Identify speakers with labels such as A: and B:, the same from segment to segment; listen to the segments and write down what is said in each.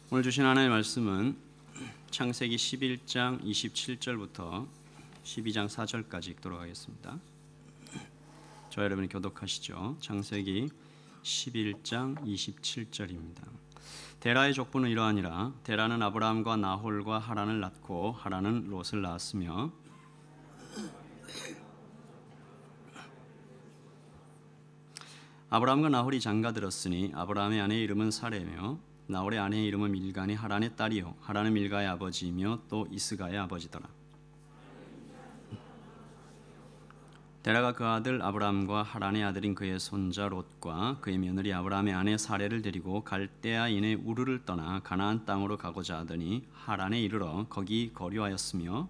A: 오늘 주신 하나님의 말씀은 창세기 11장 27절부터 12장 4절까지 읽도록 하겠습니다. 저와 여러분이 교독하시죠. 창세기 11장 27절입니다. 데라의 족보는 이러하니라. 데라는 아브라함과 나홀과 하란을 낳고 하란은 롯을 낳았으며 아브라함과 나홀이 장가들었으니 아브라함의 아내의 이름은 사레며 나홀의 아내의 이름은 밀가니 하란의 딸이요 하란은 밀가의 아버지이며 또 이스가의 아버지더라. 데라가 그 아들 아브라함과 하란의 아들인 그의 손자 롯과 그의 며느리 아브라함의 아내 사레를 데리고 갈대아인의 우르를 떠나 가나안 땅으로 가고자 하더니 하란에 이르러 거기 거류하였으며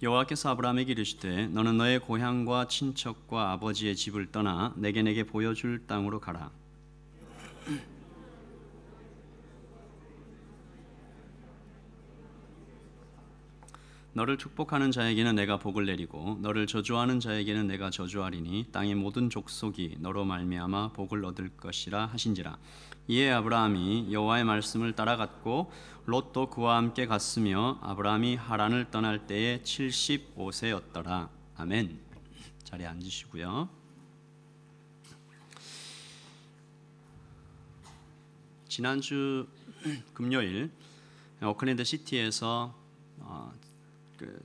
A: 여호와께서 아브라함에게 이르시되 너는 너의 고향과 친척과 아버지의 집을 떠나 내게 보여줄 땅으로 가라. 너를 축복하는 자에게는 내가 복을 내리고 너를 저주하는 자에게는 내가 저주하리니 땅의 모든 족속이 너로 말미암아 복을 얻을 것이라 하신지라. 이에 아브라함이 여호와의 말씀을 따라갔고 롯도 그와 함께 갔으며 아브라함이 하란을 떠날 때에 75세였더라. 아멘. 자리에 앉으시고요. 지난주 금요일 오클랜드 시티에서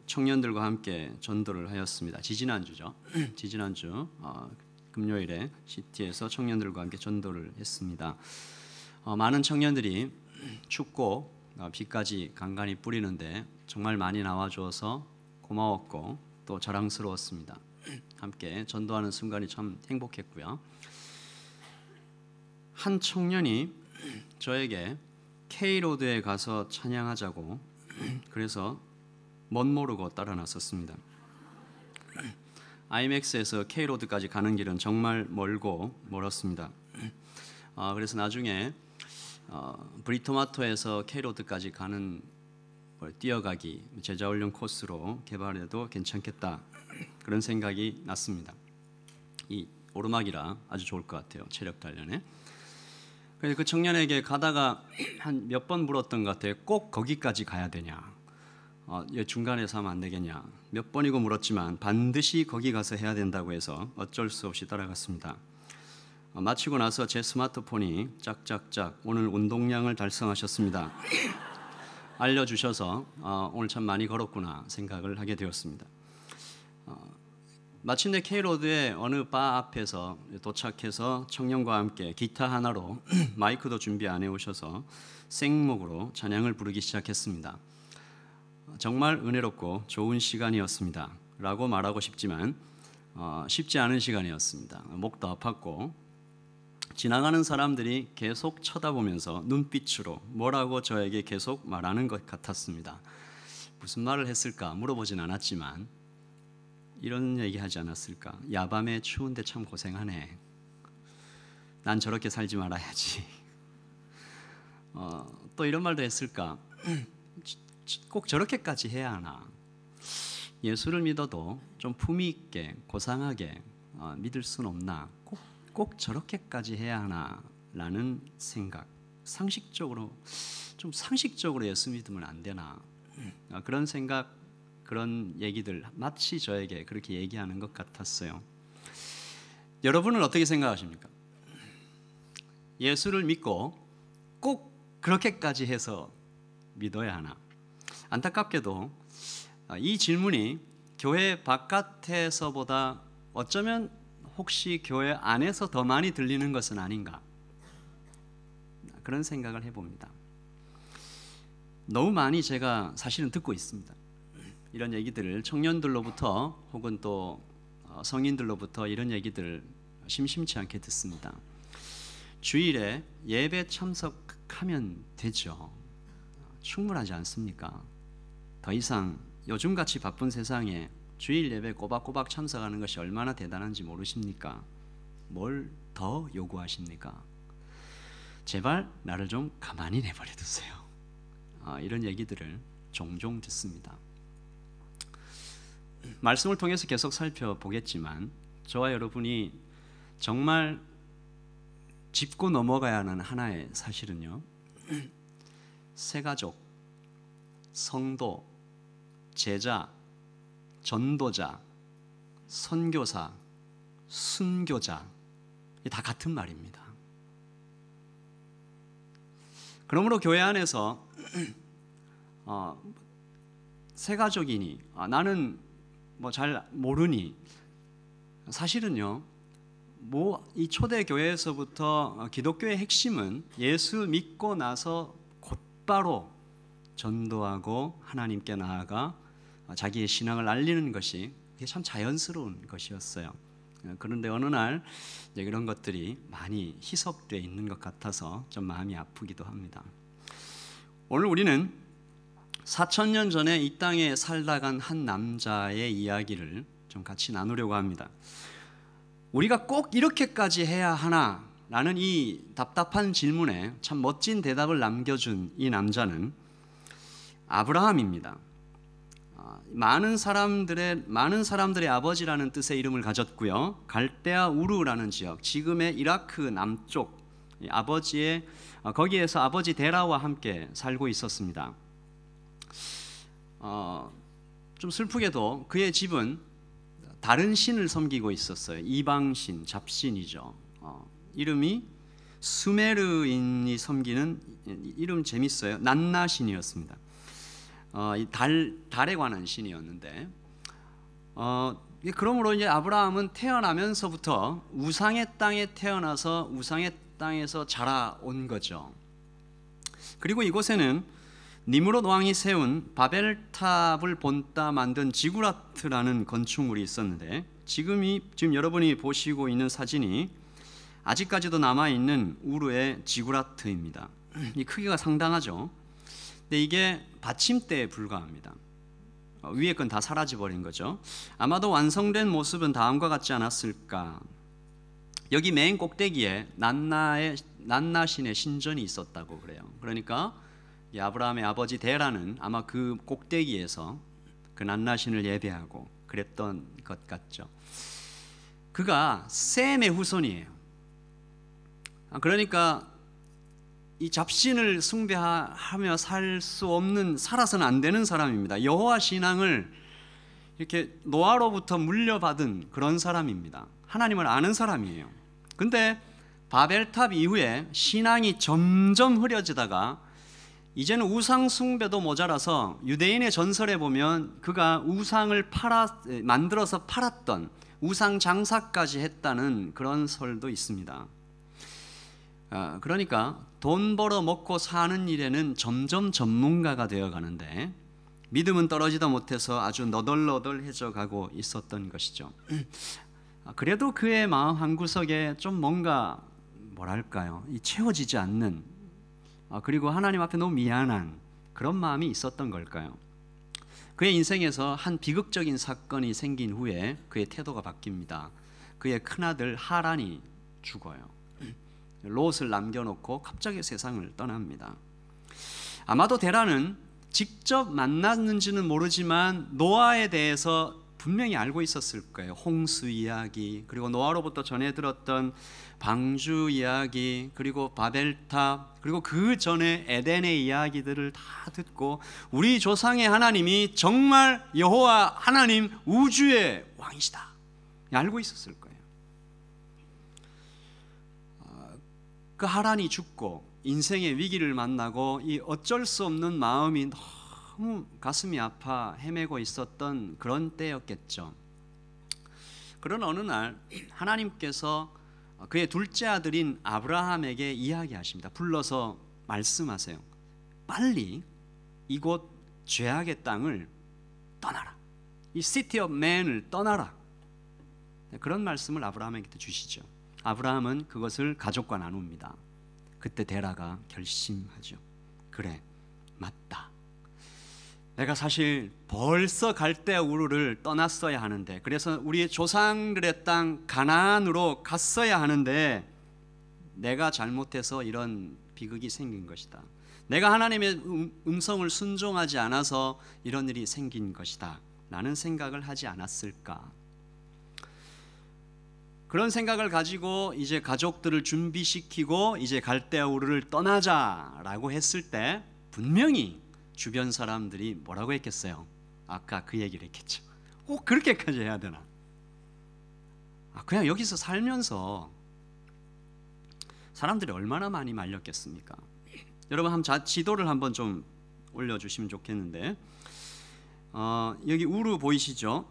A: 청년들과 함께 전도를 하였습니다. 지지난주죠. 지지난주 금요일에 시티에서 청년들과 함께 전도를 했습니다. 많은 청년들이 춥고 비까지 간간히 뿌리는데 정말 많이 나와줘서 고마웠고 또 자랑스러웠습니다. 함께 전도하는 순간이 참 행복했고요. 한 청년이 저에게 K로드에 가서 찬양하자고 그래서 멋 모르고 따라 나섰습니다. IMAX에서 K로드까지 가는 길은 정말 멀었습니다. 그래서 나중에 브리토마토에서 K로드까지 가는 뛰어가기 제자훈련 코스로 개발해도 괜찮겠다 그런 생각이 났습니다. 이 오르막이라 아주 좋을 것 같아요. 체력 단련에. 그래서 그 청년에게 가다가 한 몇 번 물었던 것 같아요. 꼭 거기까지 가야 되냐? 중간에서 하면 안 되겠냐? 몇 번이고 물었지만 반드시 거기 가서 해야 된다고 해서 어쩔 수 없이 따라갔습니다. 마치고 나서 제 스마트폰이 짝짝짝 오늘 운동량을 달성하셨습니다 알려주셔서 오늘 참 많이 걸었구나 생각을 하게 되었습니다. 마침내 K로드의 어느 바 앞에서 도착해서 청년과 함께 기타 하나로 마이크도 준비 안 해오셔서 생목으로 찬양을 부르기 시작했습니다. 정말 은혜롭고 좋은 시간이었습니다 라고 말하고 싶지만 쉽지 않은 시간이었습니다. 목도 아팠고 지나가는 사람들이 계속 쳐다보면서 눈빛으로 뭐라고 저에게 계속 말하는 것 같았습니다. 무슨 말을 했을까 물어보진 않았지만 이런 얘기하지 않았을까? 야밤에 추운데 참 고생하네. 난 저렇게 살지 말아야지. 또 이런 말도 했을까? 꼭 저렇게까지 해야 하나? 예수를 믿어도 좀 품위 있게 고상하게 믿을 수는 없나? 꼭 저렇게까지 해야 하나? 라는 생각. 상식적으로 예수 믿으면 안 되나? 그런 생각, 그런 얘기들 마치 저에게 그렇게 얘기하는 것 같았어요. 여러분은 어떻게 생각하십니까? 예수를 믿고 꼭 그렇게까지 해서 믿어야 하나? 안타깝게도 이 질문이 교회 바깥에서보다 어쩌면 혹시 교회 안에서 더 많이 들리는 것은 아닌가 그런 생각을 해봅니다. 너무 많이 제가 사실은 듣고 있습니다. 이런 얘기들을 청년들로부터 혹은 또 성인들로부터 이런 얘기들을 심심치 않게 듣습니다. 주일에 예배 참석하면 되죠. 충분하지 않습니까? 더 이상 요즘같이 바쁜 세상에 주일 예배 꼬박꼬박 참석하는 것이 얼마나 대단한지 모르십니까? 뭘 더 요구하십니까? 제발 나를 좀 가만히 내버려 두세요. 이런 얘기들을 종종 듣습니다. 말씀을 통해서 계속 살펴보겠지만 저와 여러분이 정말 짚고 넘어가야 하는 하나의 사실은요, 새가족, 성도, 제자, 전도자, 선교사, 순교자, 다 같은 말입니다. 그러므로 교회 안에서 새가족이니 나는 뭐 잘 모르니, 사실은요, 이 초대 교회에서부터 기독교의 핵심은 예수 믿고 나서 곧바로 전도하고 하나님께 나아가 자기의 신앙을 알리는 것이 참 자연스러운 것이었어요. 그런데 어느 날 이런 것들이 많이 희석되어 있는 것 같아서 좀 마음이 아프기도 합니다. 오늘 우리는 4,000년 전에 이 땅에 살다 간 한 남자의 이야기를 좀 같이 나누려고 합니다. 우리가 꼭 이렇게까지 해야 하나? 라는 이 답답한 질문에 참 멋진 대답을 남겨준 이 남자는 아브라함입니다. 많은 사람들의 아버지라는 뜻의 이름을 가졌고요. 갈대아 우르라는 지역, 지금의 이라크 남쪽, 거기에서 아버지 데라와 함께 살고 있었습니다. 좀 슬프게도 그의 집은 다른 신을 섬기고 있었어요. 이방신, 잡신이죠. 이름이 수메르인이 섬기는, 이름 재밌어요. 난나신이었습니다. 달에 관한 신이었는데, 그러므로 이제 아브라함은 태어나면서부터 우상의 땅에 태어나서 우상의 땅에서 자라온 거죠. 그리고 이곳에는 니므롯 왕이 세운 바벨탑을 본따 만든 지구라트라는 건축물이 있었는데, 지금 여러분이 보시고 있는 사진이 아직까지도 남아있는 우르의 지구라트입니다. 이 크기가 상당하죠. 근데 이게 받침대에 불과합니다. 위에 건 다 사라져버린 거죠. 아마도 완성된 모습은 다음과 같지 않았을까. 여기 맨 꼭대기에 난나신의 신전이 있었다고 그래요. 그러니까 이 아브라함의 아버지 데라는 아마 그 꼭대기에서 그 난나신을 예배하고 그랬던 것 같죠. 그가 셈의 후손이에요. 그러니까 이 잡신을 숭배하며 살아서는 안 되는 사람입니다. 여호와 신앙을 이렇게 노아로부터 물려받은 그런 사람입니다. 하나님을 아는 사람이에요. 근데 바벨탑 이후에 신앙이 점점 흐려지다가 이제는 우상 숭배도 모자라서 유대인의 전설에 보면 그가 우상을 만들어서 팔았던, 우상 장사까지 했다는 그런 설도 있습니다. 그러니까 돈 벌어 먹고 사는 일에는 점점 전문가가 되어 가는데 믿음은 떨어지다 못해서 아주 너덜너덜해져 가고 있었던 것이죠. 그래도 그의 마음 한구석에 좀 뭔가 뭐랄까요, 채워지지 않는, 그리고 하나님 앞에 너무 미안한 그런 마음이 있었던 걸까요? 그의 인생에서 한 비극적인 사건이 생긴 후에 그의 태도가 바뀝니다. 그의 큰아들 하란이 죽어요. 롯을 남겨놓고 갑자기 세상을 떠납니다. 아마도 데라는 직접 만났는지는 모르지만 노아에 대해서 분명히 알고 있었을 거예요. 홍수 이야기, 그리고 노아로부터 전해 들었던 방주 이야기, 그리고 바벨탑, 그리고 그 전에 에덴의 이야기들을 다 듣고 우리 조상의 하나님이 정말 여호와 하나님, 우주의 왕이시다 알고 있었을 거예요. 그 하란이 죽고 인생의 위기를 만나고 이 어쩔 수 없는 마음이 너무 가슴이 아파 헤매고 있었던 그런 때였겠죠. 그런 어느 날 하나님께서 그의 둘째 아들인 아브라함에게 이야기하십니다. 불러서 말씀하세요. 빨리 이곳 죄악의 땅을 떠나라. 이 시티 오브 맨을 떠나라. 그런 말씀을 아브라함에게 주시죠. 아브라함은 그것을 가족과 나눕니다. 그때 데라가 결심하죠. 그래, 맞다. 내가 사실 벌써 갈대아 우르를 떠났어야 하는데, 그래서 우리의 조상들의 땅 가나안으로 갔어야 하는데 내가 잘못해서 이런 비극이 생긴 것이다. 내가 하나님의 음성을 순종하지 않아서 이런 일이 생긴 것이다 라는 생각을 하지 않았을까. 그런 생각을 가지고 이제 가족들을 준비시키고 이제 갈대아 우르를 떠나자라고 했을 때 분명히 주변 사람들이 뭐라고 했겠어요? 아까 그 얘기를 했겠죠. 꼭 그렇게까지 해야 되나? 그냥 여기서 살면서 사람들이 얼마나 많이 말렸겠습니까? 여러분 한번 지도를 한번 좀 올려주시면 좋겠는데, 여기 우르 보이시죠?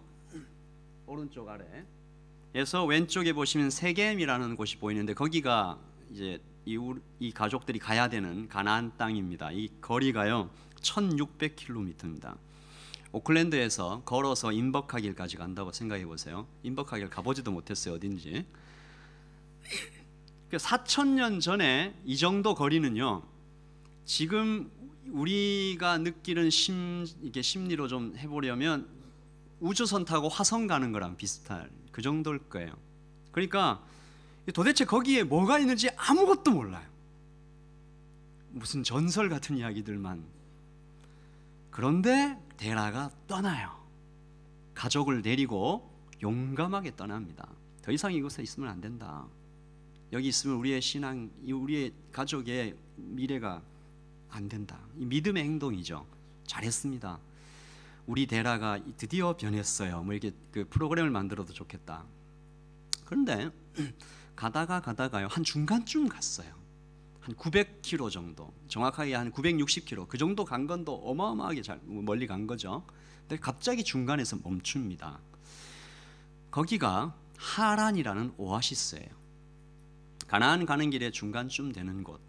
A: 오른쪽 아래에서 왼쪽에 보시면 세겜이라는 곳이 보이는데 거기가 이제 이 가족들이 가야 되는 가나안 땅입니다. 이 거리가요 1600km입니다. 오클랜드에서 걸어서 인버카길까지 간다고 생각해 보세요. 인버카길 가보지도 못했어요. 어딘지. 4000년 전에 이 정도 거리는요, 지금 우리가 느끼는 이게 심리로 좀 해보려면 우주선 타고 화성 가는 거랑 비슷할 그 정도일 거예요. 그러니까 도대체 거기에 뭐가 있는지 아무것도 몰라요. 무슨 전설 같은 이야기들만. 그런데 데라가 떠나요. 가족을 데리고 용감하게 떠납니다. 더 이상 이곳에 있으면 안 된다. 여기 있으면 우리의 신앙, 우리의 가족의 미래가 안 된다. 이 믿음의 행동이죠. 잘했습니다. 우리 데라가 드디어 변했어요. 뭐 이렇게 그 프로그램을 만들어도 좋겠다. 그런데 가다가요 한 중간쯤 갔어요. 한 900km 정도, 정확하게 한 960km 그 정도 간 건 또 어마어마하게 멀리 간 거죠. 근데 갑자기 중간에서 멈춥니다. 거기가 하란이라는 오아시스예요. 가나안 가는 길에 중간쯤 되는 곳.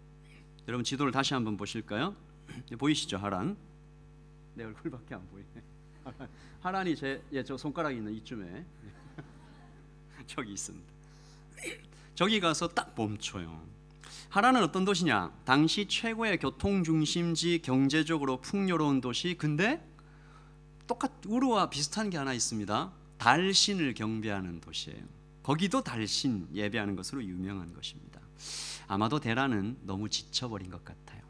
A: 여러분 지도를 다시 한번 보실까요? 보이시죠? 하란. 내 얼굴밖에 안 보이네. 하란이 저 손가락이 있는 이쯤에 저기 있습니다. 저기 가서 딱 멈춰요. 하란은 어떤 도시냐? 당시 최고의 교통 중심지, 경제적으로 풍요로운 도시. 근데 우르와 비슷한 게 하나 있습니다. 달신을 경배하는 도시예요. 거기도 달신 예배하는 것으로 유명한 것입니다. 아마도 데라는 너무 지쳐버린 것 같아요.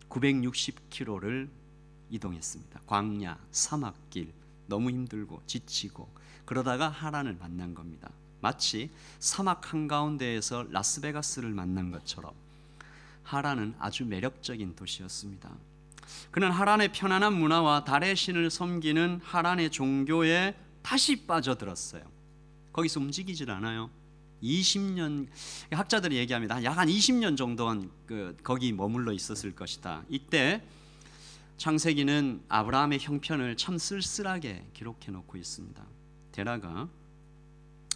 A: 960km를 이동했습니다. 광야, 사막길, 너무 힘들고 지치고 그러다가 하란을 만난 겁니다. 마치 사막 한가운데에서 라스베가스를 만난 것처럼 하란은 아주 매력적인 도시였습니다. 그는 하란의 편안한 문화와 달의 신을 섬기는 하란의 종교에 다시 빠져들었어요. 거기서 움직이질 않아요. 20년, 학자들이 얘기합니다. 약 한 20년 정도는 거기 머물러 있었을 것이다. 이때 창세기는 아브라함의 형편을 참 쓸쓸하게 기록해 놓고 있습니다. 데라가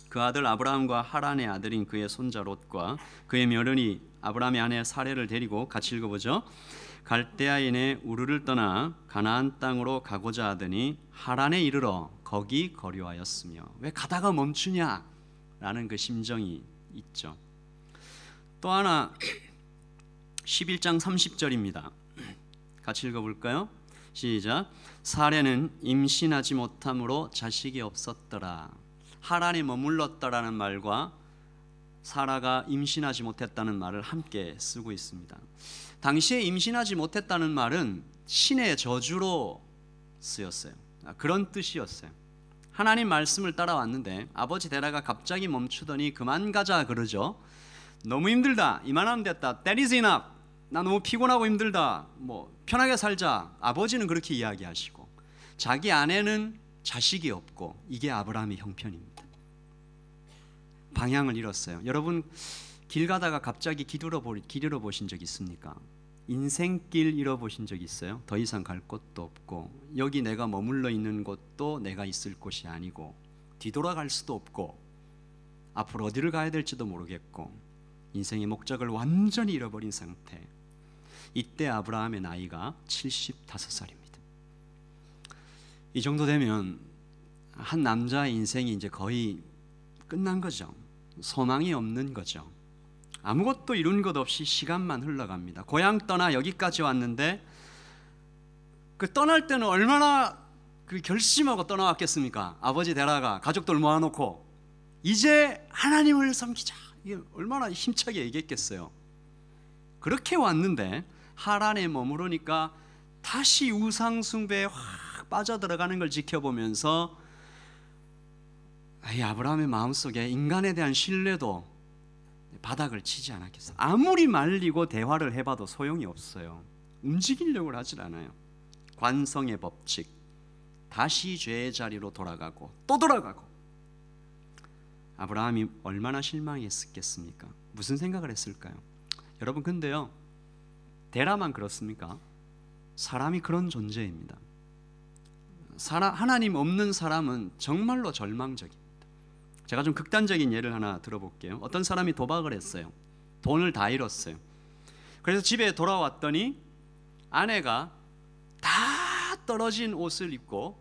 A: 그 아들 아브라함과 하란의 아들인 그의 손자 롯과 그의 며느리 아브라함의 아내 사레를 데리고 같이 읽어보죠. 갈대아인의 우르를 떠나 가나안 땅으로 가고자 하더니 하란에 이르러 거기 거류하였으며. 왜 가다가 멈추냐 라는 그 심정이 있죠. 또 하나 11장 30절입니다. 같이 읽어볼까요? 시작. 사레는 임신하지 못함으로 자식이 없었더라. 하란에 머물렀다라는 말과 사라가 임신하지 못했다는 말을 함께 쓰고 있습니다. 당시에 임신하지 못했다는 말은 신의 저주로 쓰였어요. 그런 뜻이었어요. 하나님 말씀을 따라왔는데 아버지 데라가 갑자기 멈추더니 그만 가자 그러죠. 너무 힘들다. 이만하면 됐다. That is enough. 나 너무 피곤하고 힘들다. 편하게 살자. 아버지는 그렇게 이야기하시고 자기 아내는 자식이 없고 이게 아브라함의 형편입니다. 방향을 잃었어요. 여러분 길 가다가 갑자기 길 잃어보신 적 있습니까? 인생길 잃어보신 적 있어요? 더 이상 갈 곳도 없고 여기 내가 머물러 있는 곳도 내가 있을 곳이 아니고 뒤돌아갈 수도 없고 앞으로 어디를 가야 될지도 모르겠고 인생의 목적을 완전히 잃어버린 상태. 이때 아브라함의 나이가 75살입니다. 이 정도 되면 한 남자의 인생이 이제 거의 끝난 거죠. 소망이 없는 거죠. 아무것도 이룬 것 없이 시간만 흘러갑니다. 고향 떠나 여기까지 왔는데 그 떠날 때는 얼마나 그 결심하고 떠나왔겠습니까? 아버지 데라가 가족들 모아놓고 이제 하나님을 섬기자. 이게 얼마나 힘차게 얘기했겠어요. 그렇게 왔는데 하란에 머무르니까 다시 우상 숭배에 확 빠져들어가는 걸 지켜보면서 이 아브라함의 마음속에 인간에 대한 신뢰도 바닥을 치지 않았겠어요. 아무리 말리고 대화를 해봐도 소용이 없어요. 움직이려고 하질 않아요. 관성의 법칙, 다시 죄의 자리로 돌아가고 또 돌아가고. 아브라함이 얼마나 실망했겠습니까? 무슨 생각을 했을까요? 여러분, 근데요, 데라만 그렇습니까? 사람이 그런 존재입니다. 하나님 없는 사람은 정말로 절망적입니다. 제가 좀 극단적인 예를 하나 들어볼게요. 어떤 사람이 도박을 했어요. 돈을 다 잃었어요. 그래서 집에 돌아왔더니 아내가 다 떨어진 옷을 입고,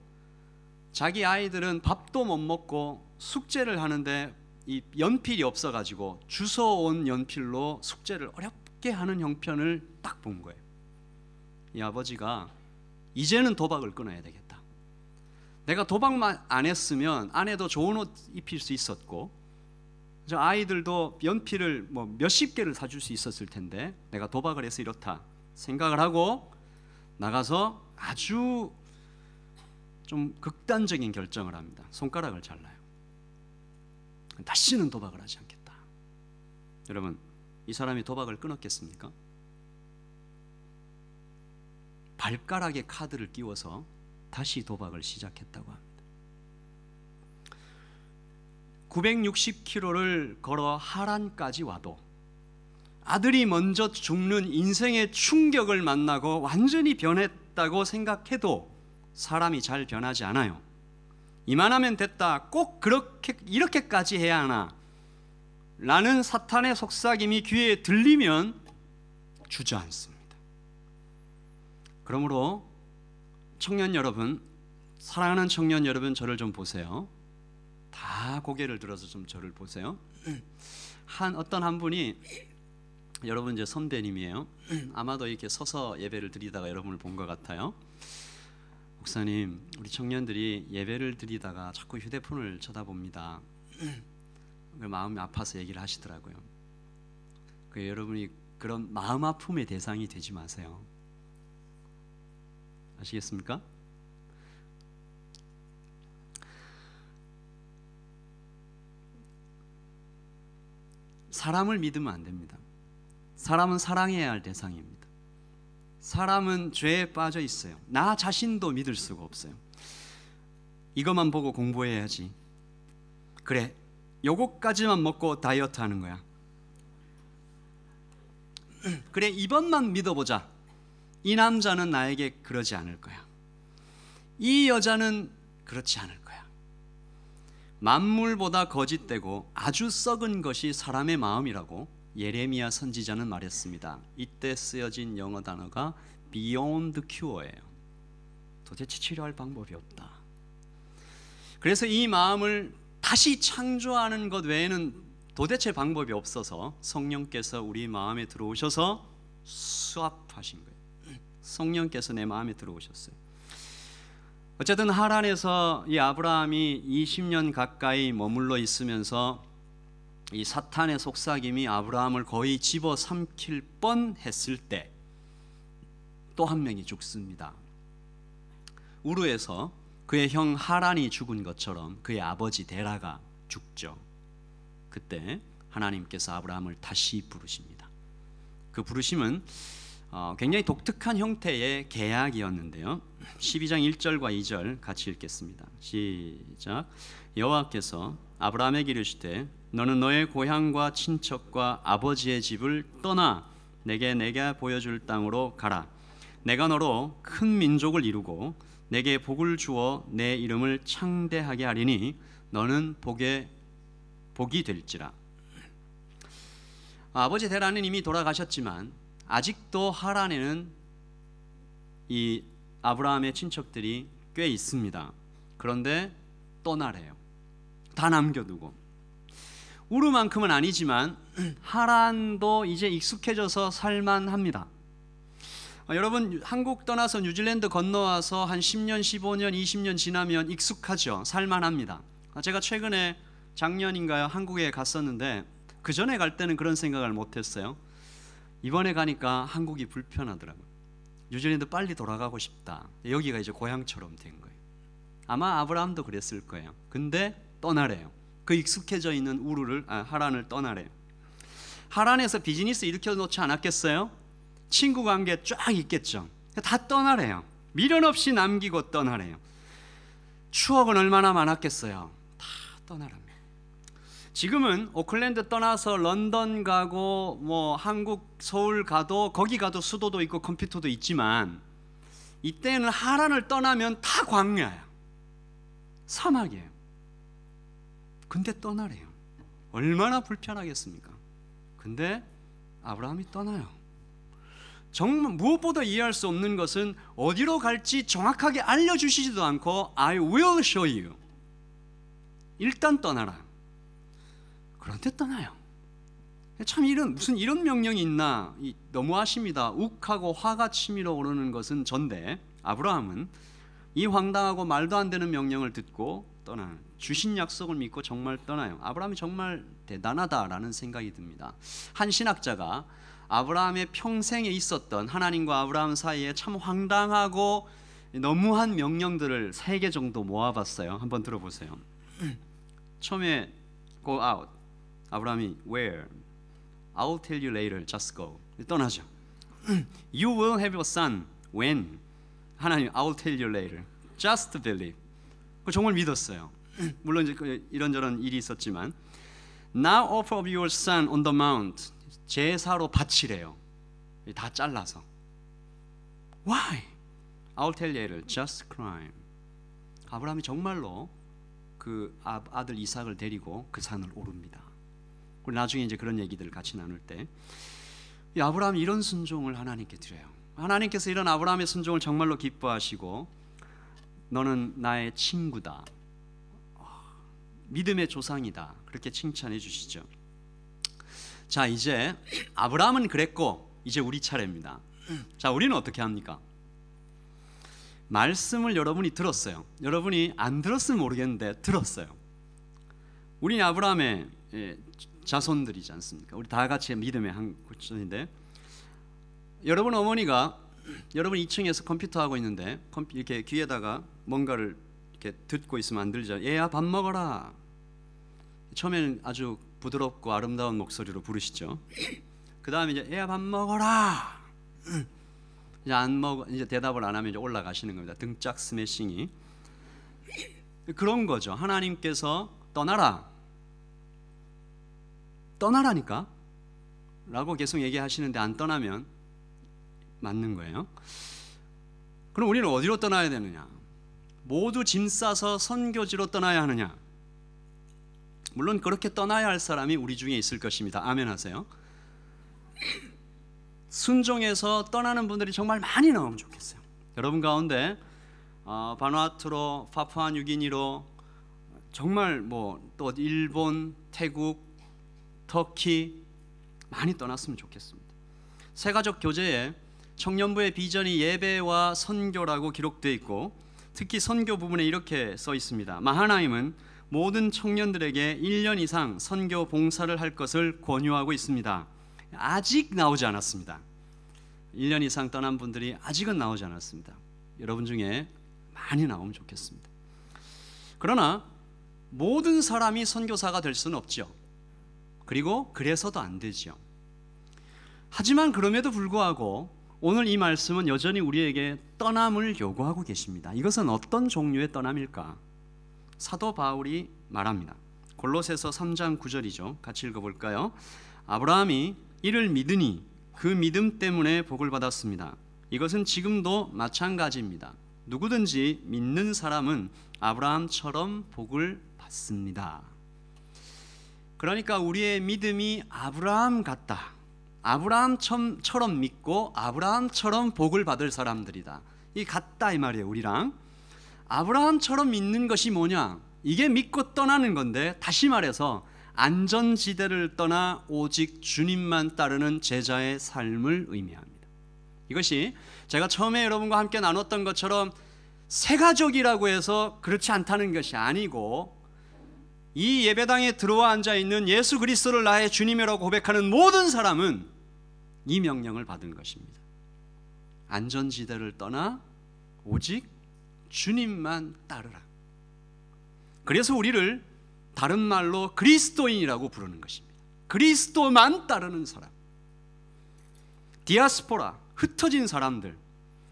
A: 자기 아이들은 밥도 못 먹고 숙제를 하는데 이 연필이 없어가지고 주워온 연필로 숙제를 어렵게 하는 형편을 딱 본 거예요. 이 아버지가 이제는 도박을 끊어야 되겠다. 내가 도박만 안 했으면 아내도 좋은 옷 입힐 수 있었고, 저 아이들도 연필을 뭐 몇십 개를 사줄 수 있었을 텐데 내가 도박을 해서 이렇다 생각을 하고 나가서 아주 좀 극단적인 결정을 합니다. 손가락을 잘라요. 다시는 도박을 하지 않겠다. 여러분, 이 사람이 도박을 끊었겠습니까? 발가락에 카드를 끼워서 다시 도박을 시작했다고 합니다. 960km를 걸어 하란까지 와도 아들이 먼저 죽는 인생의 충격을 만나고 완전히 변했다고 생각해도 사람이 잘 변하지 않아요. 이만하면 됐다, 꼭 이렇게까지 해야 하나 라는 사탄의 속삭임이 귀에 들리면 주저앉습니다. 그러므로 청년 여러분, 사랑하는 청년 여러분, 저를 좀 보세요. 다 고개를 들어서 좀 저를 보세요. 어떤 한 분이, 여러분 이제 선배님이에요. 아마도 이렇게 서서 예배를 드리다가 여러분을 본 것 같아요. 목사님, 우리 청년들이 예배를 드리다가 자꾸 휴대폰을 쳐다봅니다. 마음이 아파서 얘기를 하시더라고요. 여러분이 그런 마음 아픔의 대상이 되지 마세요. 아시겠습니까? 사람을 믿으면 안 됩니다. 사람은 사랑해야 할 대상입니다. 사람은 죄에 빠져 있어요. 나 자신도 믿을 수가 없어요. 이것만 보고 공부해야지. 그래, 요거까지만 먹고 다이어트 하는 거야. 그래, 이번만 믿어보자. 이 남자는 나에게 그러지 않을 거야. 이 여자는 그렇지 않을 거야. 만물보다 거짓되고 아주 썩은 것이 사람의 마음이라고 예레미야 선지자는 말했습니다. 이때 쓰여진 영어 단어가 beyond cure예요. 도대체 치료할 방법이 없다. 그래서 이 마음을 다시 창조하는 것 외에는 도대체 방법이 없어서 성령께서 우리 마음에 들어오셔서 수합하신 거예요. 성령께서 내 마음에 들어오셨어요. 어쨌든 하란에서 이 아브라함이 20년 가까이 머물러 있으면서 이 사탄의 속삭임이 아브라함을 거의 집어삼킬 뻔했을 때 또 한 명이 죽습니다. 우르에서 그의 형 하란이 죽은 것처럼 그의 아버지 데라가 죽죠. 그때 하나님께서 아브라함을 다시 부르십니다. 그 부르심은 굉장히 독특한 형태의 계약이었는데요. 12장 1절과 2절 같이 읽겠습니다. 시작. 여호와께서 아브라함에게 이르시되 너는 너의 고향과 친척과 아버지의 집을 떠나 내가 보여줄 땅으로 가라. 내가 너로 큰 민족을 이루고 내게 복을 주어 내 이름을 창대하게 하리니 너는 복이 될지라. 아버지 데라는 이미 돌아가셨지만 아직도 하란에는 이 아브라함의 친척들이 꽤 있습니다. 그런데 떠나래요. 다 남겨두고. 우르만큼은 아니지만 하란도 이제 익숙해져서 살만합니다. 여러분, 한국 떠나서 뉴질랜드 건너와서 한 10년, 15년, 20년 지나면 익숙하죠. 살만합니다. 제가 최근에 작년인가요? 한국에 갔었는데 그 전에 갈 때는 그런 생각을 못했어요. 이번에 가니까 한국이 불편하더라고요. 뉴질랜드 빨리 돌아가고 싶다. 여기가 이제 고향처럼 된 거예요. 아마 아브라함도 그랬을 거예요. 근데 떠나래요. 그 익숙해져 있는 하란을 떠나래요. 하란에서 비즈니스 일으켜 놓지 않았겠어요? 친구 관계 쫙 있겠죠. 다 떠나래요. 미련 없이 남기고 떠나래요. 추억은 얼마나 많았겠어요. 다 떠나랍니다. 지금은 오클랜드 떠나서 런던 가고 뭐 한국 서울 가도 거기 가도 수도도 있고 컴퓨터도 있지만 이때는 하란을 떠나면 다 광야예요. 사막이에요. 근데 떠나래요. 얼마나 불편하겠습니까? 근데 아브라함이 떠나요. 정말 무엇보다 이해할 수 없는 것은 어디로 갈지 정확하게 알려주시지도 않고 I will show you. 일단 떠나라. 그런데 떠나요. 참 무슨 이런 명령이 있나 너무하십니다. 욱하고 화가 치밀어 오르는 것은 전데 아브라함은 이 황당하고 말도 안 되는 명령을 듣고 떠나요. 주신 약속을 믿고 정말 떠나요. 아브라함이 정말 대단하다라는 생각이 듭니다. 한 신학자가 아브라함의 평생에 있었던 하나님과 아브라함 사이에 참 황당하고 너무한 명령들을 3개 정도 모아봤어요. 한번 들어보세요. 처음에 go out. 아브라함이 where? I'll tell you later. Just go. 떠나죠. You will have a son. When? 하나님 I'll tell you later. Just believe. 정말 믿었어요. 물론 이제 이런저런 일이 있었지만 Now offer of your son on the mount. 제사로 바치래요. 다 잘라서. Why? I'll tell you later. Just climb. 아브라함이 정말로 그 아들 이삭을 데리고 그 산을 오릅니다. 우리 나중에 이제 그런 얘기들을 같이 나눌 때 이 아브라함이 이런 순종을 하나님께 드려요. 하나님께서 이런 아브라함의 순종을 정말로 기뻐하시고 너는 나의 친구다. 믿음의 조상이다. 그렇게 칭찬해 주시죠. 자, 이제 아브라함은 그랬고 이제 우리 차례입니다. 자, 우리는 어떻게 합니까? 말씀을 여러분이 들었어요. 여러분이 안 들었으면 모르겠는데 들었어요. 우리 아브라함의 자손들이지 않습니까? 우리 다 같이 믿음의 한 구천인데 여러분 어머니가 여러분 2층에서 컴퓨터 하고 있는데 이렇게 귀에다가 뭔가를 이렇게 듣고 있으면 안 들죠. 얘야 밥 먹어라. 처음에는 아주 부드럽고 아름다운 목소리로 부르시죠. 그 다음에 이제 얘야 밥 먹어라. 이제 안 먹어 이제 대답을 안 하면 이제 올라가시는 겁니다. 등짝 스매싱이 그런 거죠. 하나님께서 떠나라니까 라고 계속 얘기하시는데 안 떠나면 맞는 거예요. 그럼 우리는 어디로 떠나야 되느냐? 모두 짐 싸서 선교지로 떠나야 하느냐? 물론 그렇게 떠나야 할 사람이 우리 중에 있을 것입니다. 아멘 하세요. 순종해서 떠나는 분들이 정말 많이 나오면 좋겠어요. 여러분 가운데 바누아투로, 파푸아뉴기니로 정말 또 일본, 태국, 터키 많이 떠났으면 좋겠습니다. 새가족 교재에 청년부의 비전이 예배와 선교라고 기록되어 있고 특히 선교 부분에 이렇게 써 있습니다. 하나님은 모든 청년들에게 1년 이상 선교 봉사를 할 것을 권유하고 있습니다. 아직 나오지 않았습니다. 1년 이상 떠난 분들이 아직은 나오지 않았습니다. 여러분 중에 많이 나오면 좋겠습니다. 그러나 모든 사람이 선교사가 될 수는 없죠. 그리고 그래서도 안 되죠. 하지만 그럼에도 불구하고 오늘 이 말씀은 여전히 우리에게 떠남을 요구하고 계십니다. 이것은 어떤 종류의 떠남일까? 사도 바울이 말합니다. 골로새서 3장 9절이죠. 같이 읽어볼까요? 아브라함이 이를 믿으니 그 믿음 때문에 복을 받았습니다. 이것은 지금도 마찬가지입니다. 누구든지 믿는 사람은 아브라함처럼 복을 받습니다. 그러니까 우리의 믿음이 아브라함 같다. 아브라함처럼 믿고 아브라함처럼 복을 받을 사람들이다. 이 같다 이 말이에요. 우리랑 아브라함처럼 믿는 것이 뭐냐? 이게 믿고 떠나는 건데 다시 말해서 안전지대를 떠나 오직 주님만 따르는 제자의 삶을 의미합니다. 이것이 제가 처음에 여러분과 함께 나눴던 것처럼 새가족이라고 해서 그렇지 않다는 것이 아니고 이 예배당에 들어와 앉아있는 예수 그리스도를 나의 주님이라고 고백하는 모든 사람은 이 명령을 받은 것입니다. 안전지대를 떠나 오직 주님만 따르라. 그래서 우리를 다른 말로 그리스도인이라고 부르는 것입니다. 그리스도만 따르는 사람, 디아스포라, 흩어진 사람들,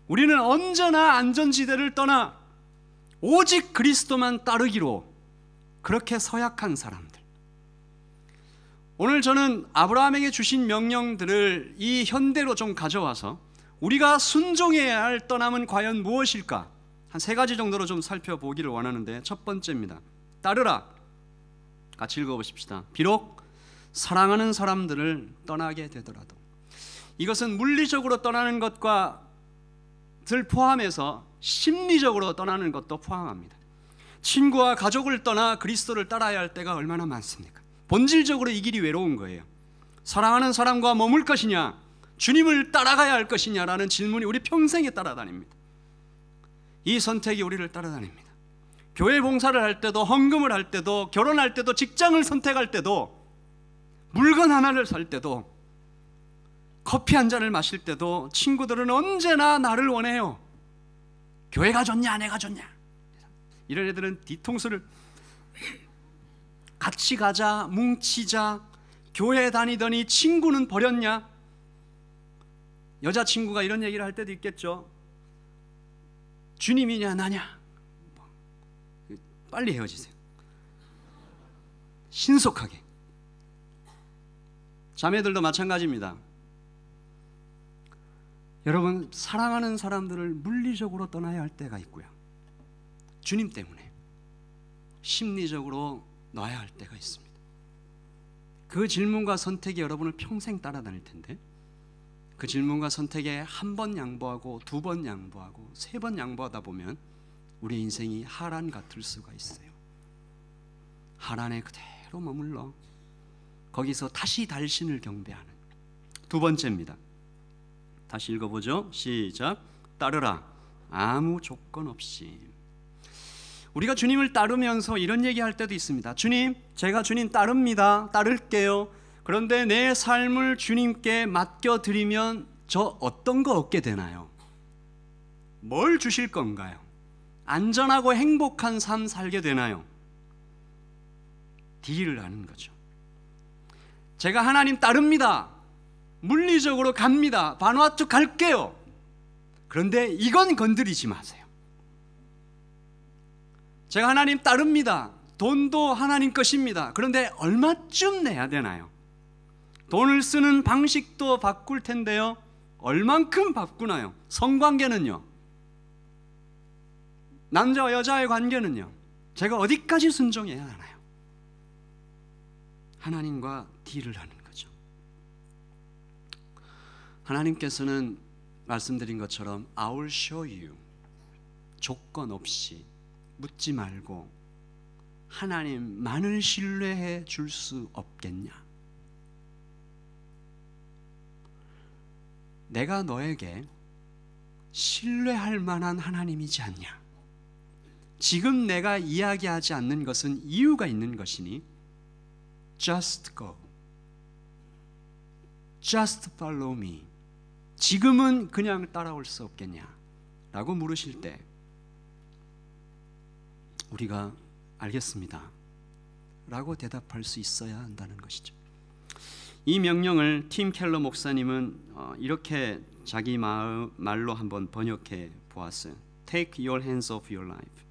A: 우리는 언제나 안전지대를 떠나 오직 그리스도만 따르기로 그렇게 서약한 사람들. 오늘 저는 아브라함에게 주신 명령들을 이 현대로 좀 가져와서 우리가 순종해야 할 떠남은 과연 무엇일까? 한 3가지 정도로 좀 살펴보기를 원하는데, 첫 번째입니다. 따르라. 같이 읽어보십시다. 비록 사랑하는 사람들을 떠나게 되더라도. 이것은 물리적으로 떠나는 것과 들 포함해서 심리적으로 떠나는 것도 포함합니다. 친구와 가족을 떠나 그리스도를 따라야 할 때가 얼마나 많습니까? 본질적으로 이 길이 외로운 거예요. 사랑하는 사람과 머물 것이냐, 주님을 따라가야 할 것이냐라는 질문이 우리 평생에 따라다닙니다. 이 선택이 우리를 따라다닙니다. 교회 봉사를 할 때도, 헌금을 할 때도, 결혼할 때도, 직장을 선택할 때도, 물건 하나를 살 때도, 커피 한 잔을 마실 때도 친구들은 언제나 나를 원해요. 교회가 좋냐, 내가 좋냐. 이런 애들은 뒤통수를 같이 가자, 뭉치자, 교회 다니더니 친구는 버렸냐. 여자친구가 이런 얘기를 할 때도 있겠죠. 주님이냐 나냐. 빨리 헤어지세요. 신속하게. 자매들도 마찬가지입니다. 여러분, 사랑하는 사람들을 물리적으로 떠나야 할 때가 있고요, 주님 때문에 심리적으로 놔야 할 때가 있습니다. 그 질문과 선택이 여러분을 평생 따라다닐 텐데, 그 질문과 선택에 한 번 양보하고, 2번 양보하고, 3번 양보하다 보면 우리 인생이 하란 같을 수가 있어요. 하란에 그대로 머물러 거기서 다시 달신을 경배하는. 2번째입니다. 다시 읽어보죠. 시작. 따르라. 아무 조건 없이. 우리가 주님을 따르면서 이런 얘기할 때도 있습니다. 주님, 제가 주님 따릅니다. 따를게요. 그런데 내 삶을 주님께 맡겨드리면 저 어떤 거 얻게 되나요? 뭘 주실 건가요? 안전하고 행복한 삶 살게 되나요? 딜을 하는 거죠. 제가 하나님 따릅니다. 물리적으로 갑니다. 바누아투 갈게요. 그런데 이건 건드리지 마세요. 제가 하나님 따릅니다. 돈도 하나님 것입니다. 그런데 얼마쯤 내야 되나요? 돈을 쓰는 방식도 바꿀 텐데요, 얼만큼 바꾸나요? 성관계는요? 남자와 여자의 관계는요? 제가 어디까지 순종해야 하나요? 하나님과 딜을 하는 거죠. 하나님께서는 말씀드린 것처럼 I will show you, 조건 없이, 묻지 말고 하나님만을 신뢰해 줄 수 없겠냐? 내가 너에게 신뢰할 만한 하나님이지 않냐? 지금 내가 이야기하지 않는 것은 이유가 있는 것이니 Just go, Just follow me. 지금은 그냥 따라올 수 없겠냐? 라고 물으실 때 우리가 알겠습니다 라고 대답할 수 있어야 한다는 것이죠. 이 명령을 팀 켈러 목사님은 이렇게 자기 말로 한번 번역해 보았어요. Take your hands off your life.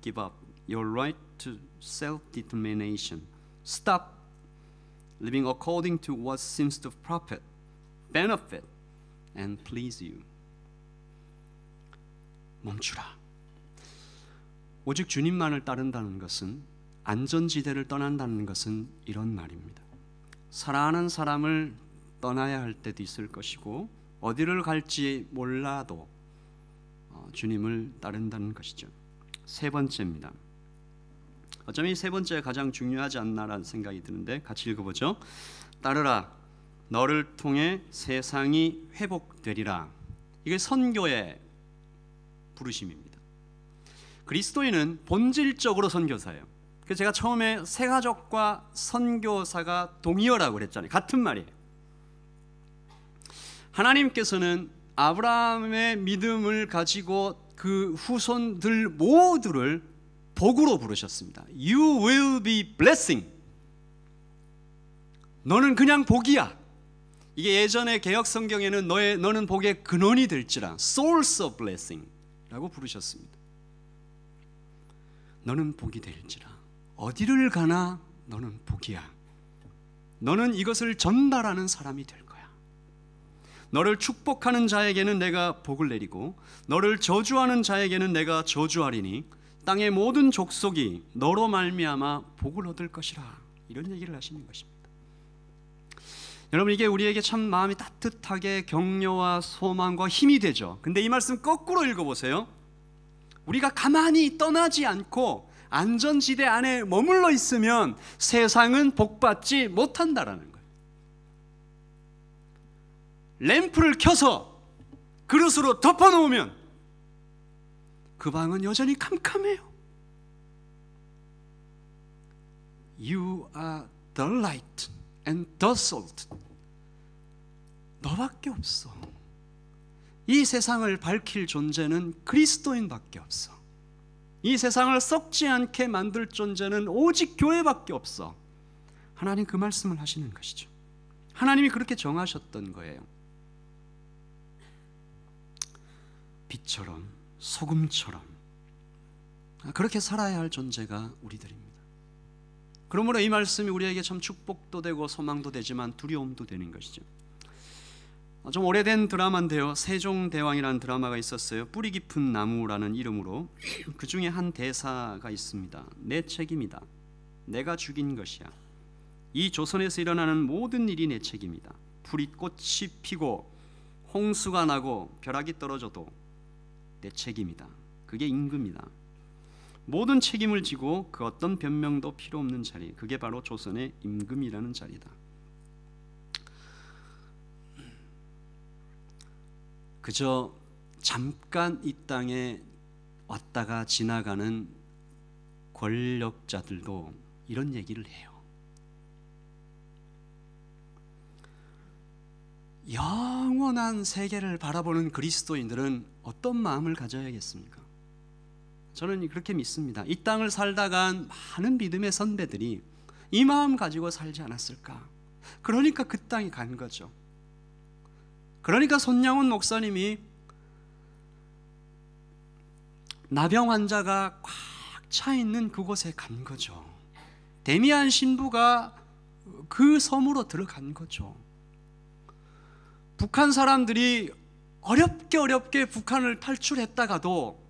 A: Give up your right to self-determination. Stop living according to what seems to profit, benefit, and please you. 멈추라. 오직 주님만을 따른다는 것은, 안전지대를 떠난다는 것은 이런 말입니다. 사랑하는 사람을 떠나야 할 때도 있을 것이고, 어디를 갈지 몰라도 주님을 따른다는 것이죠. 3번째입니다. 어쩌면 이 3번째가 가장 중요하지 않나라는 생각이 드는데, 같이 읽어보죠. 따르라. 너를 통해 세상이 회복되리라. 이게 선교의 부르심입니다. 그리스도인은 본질적으로 선교사예요. 그래서 제가 처음에 새가족과 선교사가 동의어라고 그랬잖아요. 같은 말이에요. 하나님께서는 아브라함의 믿음을 가지고 그 후손들 모두를 복으로 부르셨습니다. You will be blessing. 너는 그냥 복이야. 이게 예전에 개역 성경에는 너는 복의 근원이 될지라, source of blessing 라고 부르셨습니다. 너는 복이 될지라. 어디를 가나 너는 복이야. 너는 이것을 전달하는 사람이 될 거야. 너를 축복하는 자에게는 내가 복을 내리고 너를 저주하는 자에게는 내가 저주하리니 땅의 모든 족속이 너로 말미암아 복을 얻을 것이라. 이런 얘기를 하시는 것입니다. 여러분, 이게 우리에게 참 마음이 따뜻하게 격려와 소망과 힘이 되죠. 근데 이 말씀 거꾸로 읽어보세요. 우리가 가만히 떠나지 않고 안전지대 안에 머물러 있으면 세상은 복받지 못한다라는 거예요. 램프를 켜서 그릇으로 덮어놓으면 그 방은 여전히 캄캄해요. You are the light and the salt. 너밖에 없어. 이 세상을 밝힐 존재는 그리스도인밖에 없어. 이 세상을 썩지 않게 만들 존재는 오직 교회밖에 없어. 하나님 그 말씀을 하시는 것이죠. 하나님이 그렇게 정하셨던 거예요. 빛처럼 소금처럼 그렇게 살아야 할 존재가 우리들입니다. 그러므로 이 말씀이 우리에게 참 축복도 되고 소망도 되지만 두려움도 되는 것이죠. 좀 오래된 드라마인데요, 세종대왕이라는 드라마가 있었어요. 뿌리 깊은 나무라는 이름으로. 그 중에 한 대사가 있습니다. 내 책임이다. 내가 죽인 것이야. 이 조선에서 일어나는 모든 일이 내 책임이다. 풀이 꽃이 피고 홍수가 나고 벼락이 떨어져도 내 책임이다. 그게 임금이다. 모든 책임을 지고 그 어떤 변명도 필요 없는 자리, 그게 바로 조선의 임금이라는 자리다. 그저 잠깐 이 땅에 왔다가 지나가는 권력자들도 이런 얘기를 해요. 영원한 세계를 바라보는 그리스도인들은 어떤 마음을 가져야겠습니까? 저는 그렇게 믿습니다. 이 땅을 살다간 많은 믿음의 선배들이 이 마음 가지고 살지 않았을까? 그러니까 그 땅에 간 거죠. 그러니까 손양훈 목사님이 나병 환자가 꽉 차 있는 그곳에 간 거죠. 데미안 신부가 그 섬으로 들어간 거죠. 북한 사람들이 어렵게 북한을 탈출했다가도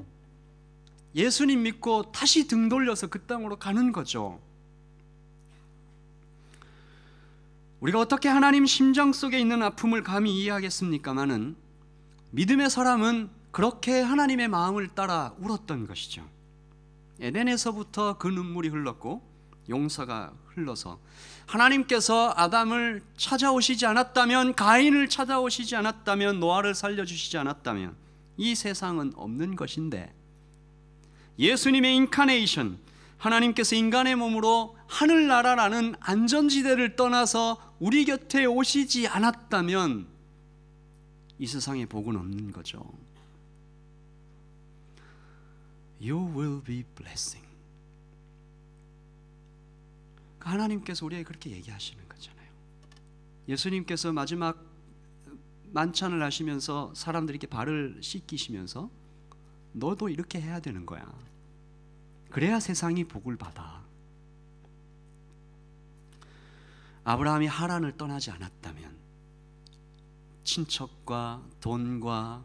A: 예수님 믿고 다시 등 돌려서 그 땅으로 가는 거죠. 우리가 어떻게 하나님 심정 속에 있는 아픔을 감히 이해하겠습니까마는 믿음의 사람은 그렇게 하나님의 마음을 따라 울었던 것이죠. 에덴에서부터 그 눈물이 흘렀고 용서가 흘러서 하나님께서 아담을 찾아오시지 않았다면, 가인을 찾아오시지 않았다면, 노아를 살려주시지 않았다면 이 세상은 없는 것인데, 예수님의 인카네이션, 하나님께서 인간의 몸으로 하늘나라라는 안전지대를 떠나서 우리 곁에 오시지 않았다면 이 세상에 복은 없는 거죠. You will be blessing. 하나님께서 우리에게 그렇게 얘기하시는 거잖아요. 예수님께서 마지막 만찬을 하시면서 사람들에게 발을 씻기시면서 너도 이렇게 해야 되는 거야. 그래야 세상이 복을 받아. 아브라함이 하란을 떠나지 않았다면 친척과 돈과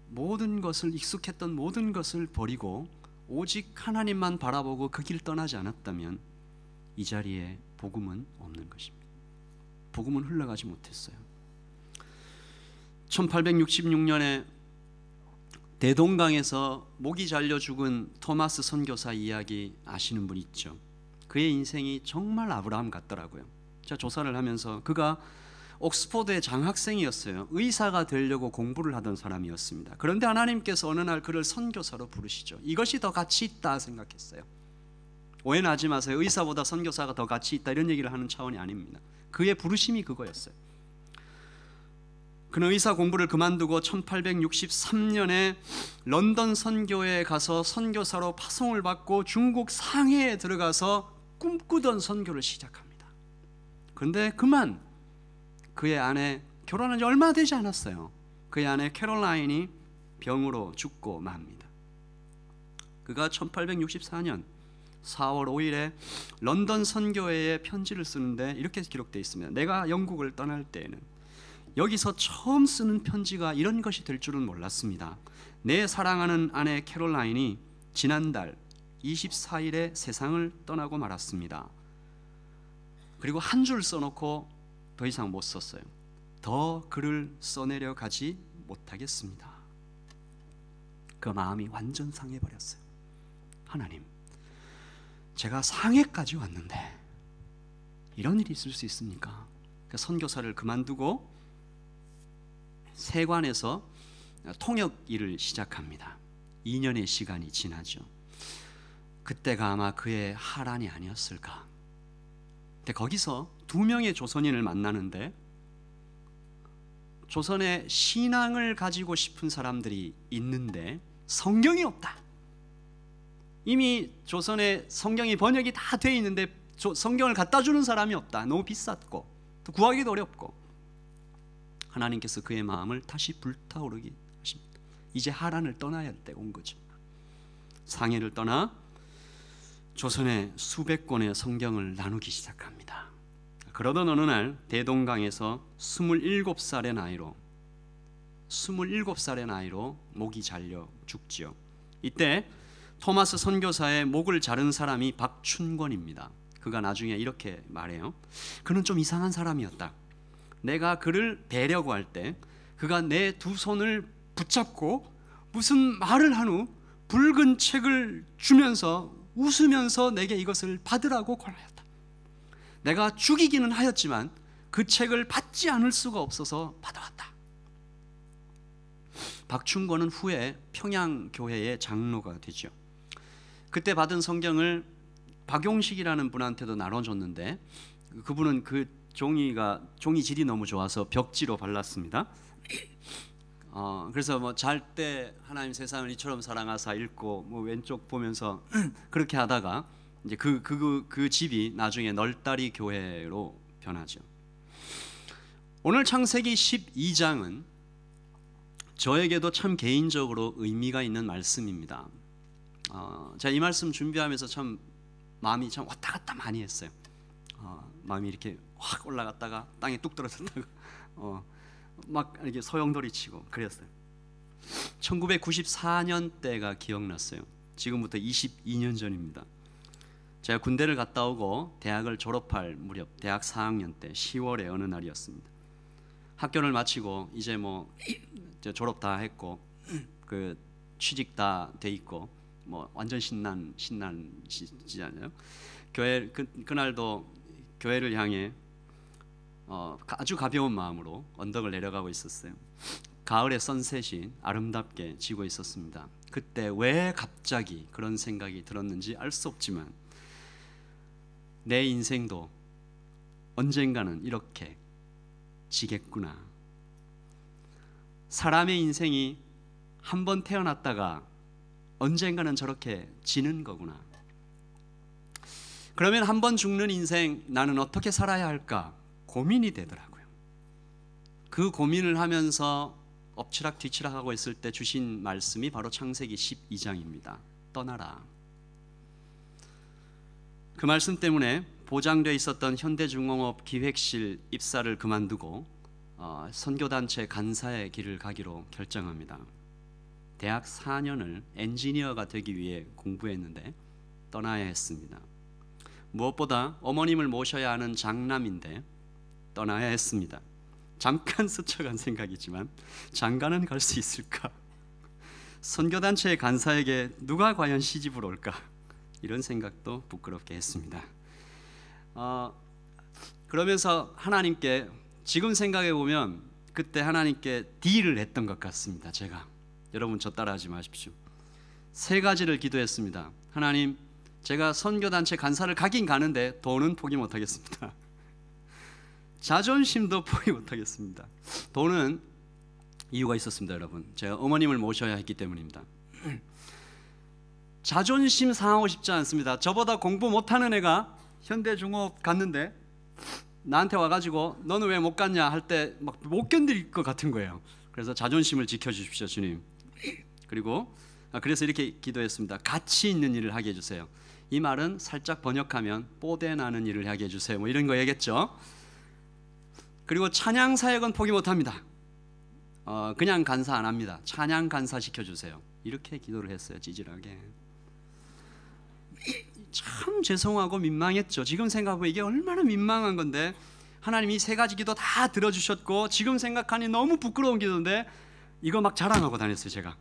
A: 모든 것을, 익숙했던 모든 것을 버리고 오직 하나님만 바라보고 그 길 떠나지 않았다면 이 자리에 복음은 없는 것입니다. 복음은 흘러가지 못했어요. 1866년에 대동강에서 목이 잘려 죽은 토마스 선교사 이야기 아시는 분 있죠? 그의 인생이 정말 아브라함 같더라고요. 제가 조사를 하면서 그가 옥스퍼드의 장학생이었어요. 의사가 되려고 공부를 하던 사람이었습니다. 그런데 하나님께서 어느 날 그를 선교사로 부르시죠. 이것이 더 가치 있다 생각했어요. 오해는 하지 마세요. 의사보다 선교사가 더 가치 있다 이런 얘기를 하는 차원이 아닙니다. 그의 부르심이 그거였어요. 그는 의사 공부를 그만두고 1863년에 런던 선교회에 가서 선교사로 파송을 받고 중국 상해에 들어가서 꿈꾸던 선교를 시작합니다. 그런데 그만 그의 아내, 결혼한 지 얼마 되지 않았어요. 그의 아내 캐롤라인이 병으로 죽고 맙니다. 그가 1864년 4월 5일에 런던 선교회에 편지를 쓰는데 이렇게 기록되어 있습니다. 내가 영국을 떠날 때에는 여기서 처음 쓰는 편지가 이런 것이 될 줄은 몰랐습니다. 내 사랑하는 아내 캐롤라인이 지난달 24일에 세상을 떠나고 말았습니다. 그리고 한 줄 써놓고 더 이상 못 썼어요. 더 글을 써내려 가지 못하겠습니다. 그 마음이 완전 상해버렸어요. 하나님, 제가 상해까지 왔는데 이런 일이 있을 수 있습니까? 그러니까 선교사를 그만두고 세관에서 통역 일을 시작합니다. 2년의 시간이 지나죠. 그때가 아마 그의 하란이 아니었을까. 근데 거기서 2명의 조선인을 만나는데 조선의 신앙을 가지고 싶은 사람들이 있는데 성경이 없다. 이미 조선의 성경이 번역이 다 돼 있는데 성경을 갖다 주는 사람이 없다. 너무 비쌌고 또 구하기도 어렵고 하나님께서 그의 마음을 다시 불타오르게 하십니다. 이제 하란을 떠나야 할 때가 온 거죠. 상해를 떠나 조선의 수백 권의 성경을 나누기 시작합니다. 그러던 어느 날 대동강에서 27살의 나이로 목이 잘려 죽지요. 이때 토마스 선교사의 목을 자른 사람이 박춘권입니다. 그가 나중에 이렇게 말해요. 그는 좀 이상한 사람이었다. 내가 그를 베려고 할 때 그가 내 두 손을 붙잡고 무슨 말을 한 후 붉은 책을 주면서 웃으면서 내게 이것을 받으라고 권하였다. 내가 죽이기는 하였지만 그 책을 받지 않을 수가 없어서 받아왔다. 박춘권은 후에 평양교회의 장로가 되죠. 그때 받은 성경을 박용식이라는 분한테도 나눠줬는데 그분은 그 종이 질이 너무 좋아서 벽지로 발랐습니다. 그래서 뭐 잘 때 하나님 세상을 이처럼 사랑하사 읽고 뭐 왼쪽 보면서 그렇게 하다가 이제 그 집이 나중에 널다리 교회로 변하죠. 오늘 창세기 12장은 저에게도 참 개인적으로 의미가 있는 말씀입니다. 제가 이 말씀 준비하면서 참 마음이 참 왔다 갔다 많이 했어요. 마음이 이렇게 확 올라갔다가 땅에 뚝 떨어졌다가 막 이렇게 소용돌이 치고 그랬어요. 1994년 때가 기억났어요. 지금부터 22년 전입니다. 제가 군대를 갔다 오고 대학을 졸업할 무렵 대학 4학년 때 10월의 어느 날이었습니다. 학교를 마치고 이제 뭐 졸업 다 했고 그 취직 다 돼 있고 뭐 완전 신난시잖아요. 교회 그날도 교회를 향해 아주 가벼운 마음으로 언덕을 내려가고 있었어요. 가을의 선셋이 아름답게 지고 있었습니다. 그때 왜 갑자기 그런 생각이 들었는지 알 수 없지만 내 인생도 언젠가는 이렇게 지겠구나. 사람의 인생이 한 번 태어났다가 언젠가는 저렇게 지는 거구나. 그러면 한 번 죽는 인생 나는 어떻게 살아야 할까 고민이 되더라고요. 그 고민을 하면서 엎치락 뒤치락 하고 있을 때 주신 말씀이 바로 창세기 12장입니다. 떠나라. 그 말씀 때문에 보장돼 있었던 현대중공업 기획실 입사를 그만두고 선교단체 간사의 길을 가기로 결정합니다. 대학 4년을 엔지니어가 되기 위해 공부했는데 떠나야 했습니다. 무엇보다 어머님을 모셔야 하는 장남인데 떠나야 했습니다. 잠깐 스쳐간 생각이지만 장가는 갈 수 있을까? 선교단체의 간사에게 누가 과연 시집을 올까? 이런 생각도 부끄럽게 했습니다. 그러면서 하나님께 지금 생각해 보면 그때 하나님께 딜을 했던 것 같습니다. 제가 여러분 저 따라하지 마십시오. 3가지를 기도했습니다. 하나님, 제가 선교단체 간사를 가긴 가는데 돈은 포기 못하겠습니다. 자존심도 포기 못하겠습니다. 돈은 이유가 있었습니다, 여러분. 제가 어머님을 모셔야 했기 때문입니다. 자존심 상하고 싶지 않습니다. 저보다 공부 못하는 애가 현대중업 갔는데 나한테 와가지고 너는 왜 못 갔냐 할 때 막 못 견딜 것 같은 거예요. 그래서 자존심을 지켜주십시오, 주님. 그리고 그래서 이렇게 기도했습니다. 가치 있는 일을 하게 해주세요. 이 말은 살짝 번역하면 뽀대 나는 일을 하게 해주세요, 뭐 이런 거겠죠. 그리고 찬양 사역은 포기 못합니다. 그냥 간사 안 합니다. 찬양 간사 시켜주세요. 이렇게 기도를 했어요, 찌질하게. 참 죄송하고 민망했죠. 지금 생각하면 이게 얼마나 민망한 건데 하나님이 세 가지 기도 다 들어주셨고 지금 생각하니 너무 부끄러운 기도인데 이거 막 자랑하고 다녔어요. 제가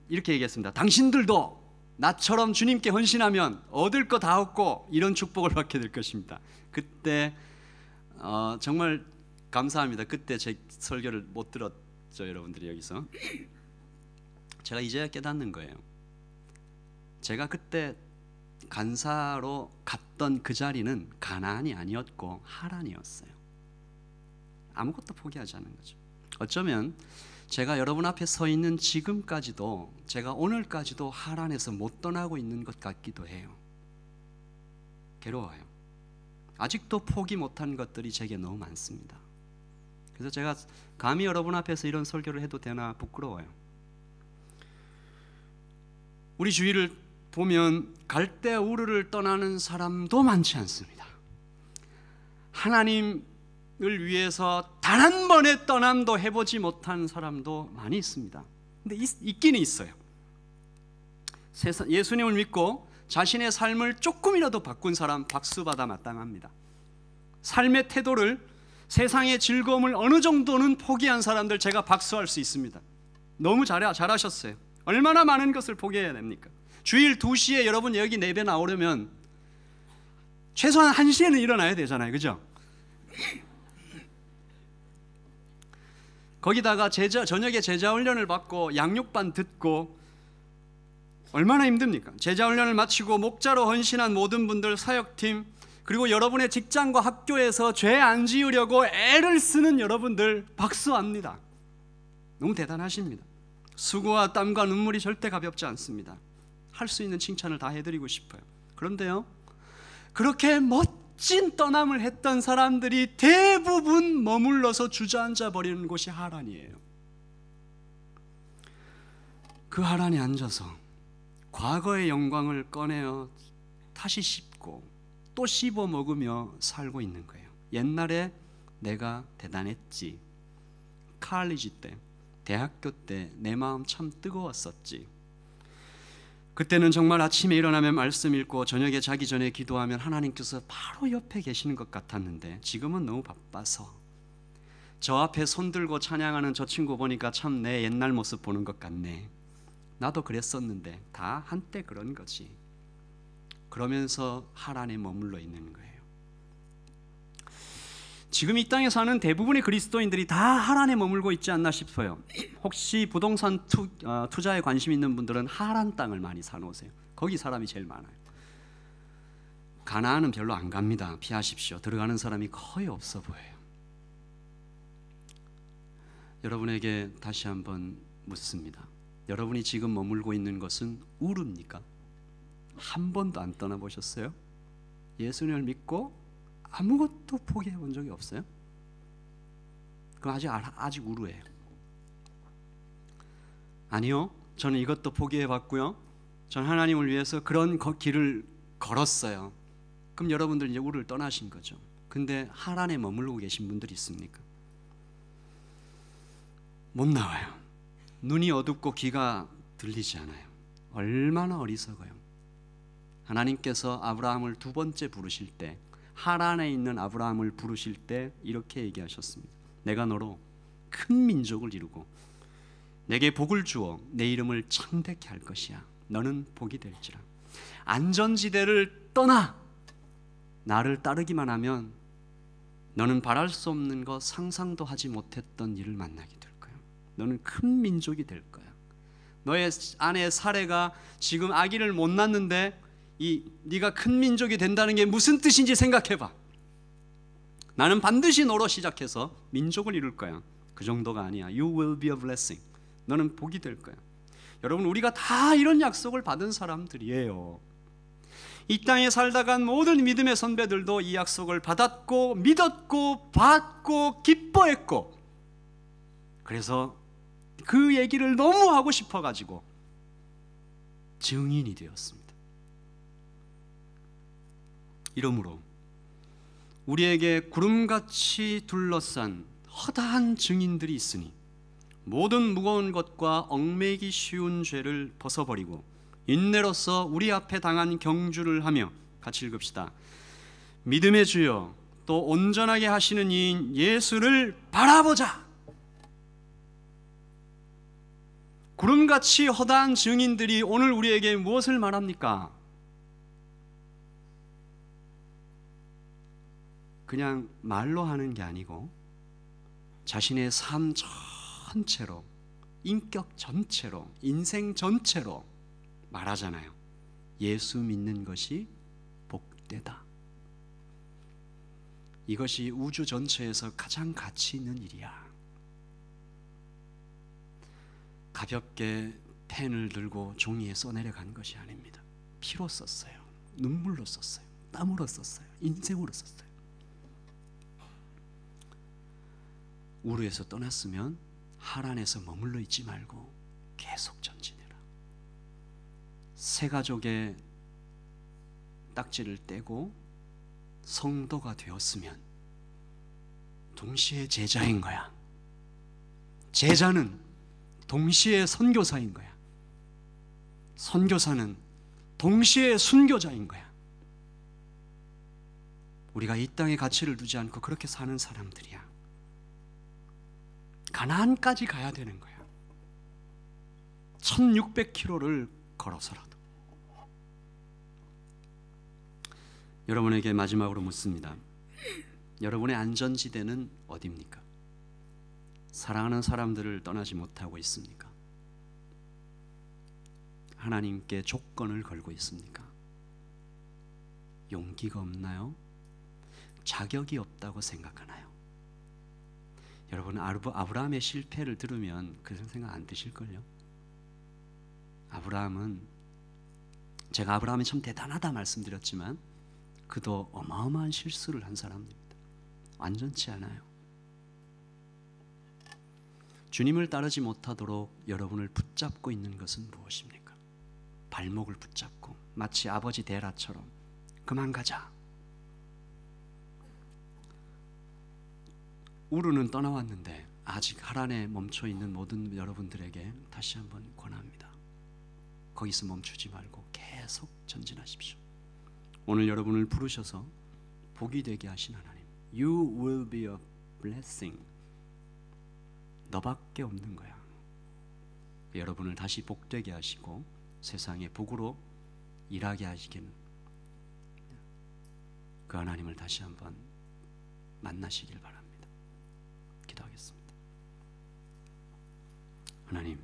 A: 이렇게 얘기했습니다. 당신들도 나처럼 주님께 헌신하면 얻을 거 다 얻고 이런 축복을 받게 될 것입니다. 그때 정말 감사합니다. 그때 제 설교를 못 들었죠, 여러분들이. 여기서 제가 이제야 깨닫는 거예요. 제가 그때 간사로 갔던 그 자리는 가나안이 아니었고 하란이었어요. 아무것도 포기하지 않은 거죠. 어쩌면 제가 여러분 앞에 서 있는 지금까지도, 제가 오늘까지도 하란에서 못 떠나고 있는 것 같기도 해요. 괴로워요. 아직도 포기 못한 것들이 제게 너무 많습니다. 그래서 제가 감히 여러분 앞에서 이런 설교를 해도 되나 부끄러워요. 우리 주위를 보면 갈대 우르를 떠나는 사람도 많지 않습니다. 하나님을 위해서 단 한 번의 떠남도 해보지 못한 사람도 많이 있습니다. 근데 있기는 있어요. 예수님을 믿고 자신의 삶을 조금이라도 바꾼 사람 박수 받아 마땅합니다. 삶의 태도를, 세상의 즐거움을 어느 정도는 포기한 사람들 제가 박수할 수 있습니다. 너무 잘하셨어요. 얼마나 많은 것을 포기해야 됩니까? 주일 2시에 여러분 여기 예배 나오려면 최소한 1시에는 일어나야 되잖아요, 그죠? 거기다가 저녁에 제자 훈련을 받고 양육반 듣고 얼마나 힘듭니까? 제자 훈련을 마치고 목자로 헌신한 모든 분들, 사역팀, 그리고 여러분의 직장과 학교에서 죄 안 지으려고 애를 쓰는 여러분들 박수합니다. 너무 대단하십니다. 수고와 땀과 눈물이 절대 가볍지 않습니다. 할 수 있는 칭찬을 다 해드리고 싶어요. 그런데요, 그렇게 멋진 떠남을 했던 사람들이 대부분 머물러서 주저앉아 버리는 곳이 하란이에요. 그 하란에 앉아서 과거의 영광을 꺼내어 다시 씹고 또 씹어 먹으며 살고 있는 거예요. 옛날에 내가 대단했지, 칼리지 때, 대학교 때 내 마음 참 뜨거웠었지, 그때는 정말 아침에 일어나면 말씀 읽고 저녁에 자기 전에 기도하면 하나님께서 바로 옆에 계시는 것 같았는데 지금은 너무 바빠서 저 앞에 손 들고 찬양하는 저 친구 보니까 참 내 옛날 모습 보는 것 같네. 나도 그랬었는데 다 한때 그런 거지. 그러면서 하란에 머물러 있는 거예요. 지금 이 땅에 사는 대부분의 그리스도인들이 다 하란에 머물고 있지 않나 싶어요. 혹시 부동산 투자에 관심 있는 분들은 하란 땅을 많이 사놓으세요. 거기 사람이 제일 많아요. 가나안은 별로 안 갑니다. 피하십시오. 들어가는 사람이 거의 없어 보여요. 여러분에게 다시 한번 묻습니다. 여러분이 지금 머물고 있는 것은 우르입니까? 한 번도 안 떠나보셨어요? 예수님을 믿고 아무것도 포기해 본 적이 없어요? 그럼 아직 우르예요. 아니요, 저는 이것도 포기해 봤고요, 전 하나님을 위해서 그런 길을 걸었어요. 그럼 여러분들 이제 우르를 떠나신 거죠. 근데 하란에 머물고 계신 분들이 있습니까? 못 나와요. 눈이 어둡고 귀가 들리지 않아요. 얼마나 어리석어요. 하나님께서 아브라함을 2번째 부르실 때, 하란에 있는 아브라함을 부르실 때 이렇게 얘기하셨습니다. 내가 너로 큰 민족을 이루고 내게 복을 주어 내 이름을 창대케 할 것이야. 너는 복이 될지라. 안전지대를 떠나 나를 따르기만 하면 너는 바랄 수 없는 것, 상상도 하지 못했던 일을 만나게 될 거야. 너는 큰 민족이 될 거야. 너의 아내 사레가 지금 아기를 못 낳는데 네가 큰 민족이 된다는 게 무슨 뜻인지 생각해봐. 나는 반드시 너로 시작해서 민족을 이룰 거야. 그 정도가 아니야. You will be a blessing. 너는 복이 될 거야. 여러분, 우리가 다 이런 약속을 받은 사람들이에요. 이 땅에 살다간 모든 믿음의 선배들도 이 약속을 받았고 믿었고 받고 기뻐했고, 그래서 그 얘기를 너무 하고 싶어가지고 증인이 되었습니다. 이러므로 우리에게 구름같이 둘러싼 허다한 증인들이 있으니 모든 무거운 것과 얽매이기 쉬운 죄를 벗어버리고 인내로서 우리 앞에 당한 경주를 하며, 같이 읽읍시다. 믿음의 주여 또 온전하게 하시는 이인 예수를 바라보자. 구름같이 허다한 증인들이 오늘 우리에게 무엇을 말합니까? 그냥 말로 하는 게 아니고 자신의 삶 전체로, 인격 전체로, 인생 전체로 말하잖아요. 예수 믿는 것이 복되다. 이것이 우주 전체에서 가장 가치 있는 일이야. 가볍게 펜을 들고 종이에 써내려간 것이 아닙니다. 피로 썼어요. 눈물로 썼어요. 땀으로 썼어요. 인생으로 썼어요. 우르에서 떠났으면 하란에서 머물러 있지 말고 계속 전진해라. 새 가족의 딱지를 떼고 성도가 되었으면 동시에 제자인 거야. 제자는 동시에 선교사인 거야. 선교사는 동시에 순교자인 거야. 우리가 이 땅에 가치를 두지 않고 그렇게 사는 사람들이야. 가나안까지 가야 되는 거야. 1600km를 걸어서라도. 여러분에게 마지막으로 묻습니다. 여러분의 안전지대는 어디입니까? 사랑하는 사람들을 떠나지 못하고 있습니까? 하나님께 조건을 걸고 있습니까? 용기가 없나요? 자격이 없다고 생각하나요? 여러분, 아브라함의 실패를 들으면 그런 생각 안 드실걸요? 아브라함은, 제가 아브라함이 참 대단하다 말씀드렸지만 그도 어마어마한 실수를 한 사람입니다. 완전치 않아요. 주님을 따르지 못하도록 여러분을 붙잡고 있는 것은 무엇입니까? 발목을 붙잡고 마치 아버지 데라처럼 그만 가자. 우르는 떠나왔는데 아직 하란에 멈춰 있는 모든 여러분들에게 다시 한번 권합니다. 거기서 멈추지 말고 계속 전진하십시오. 오늘 여러분을 부르셔서 복이 되게 하신 하나님, You will be a blessing. 너밖에 없는 거야. 여러분을 다시 복되게 하시고 세상의 복으로 일하게 하시기는 그 하나님을 다시 한번 만나시길 바랍니다. 기도하겠습니다. 하나님,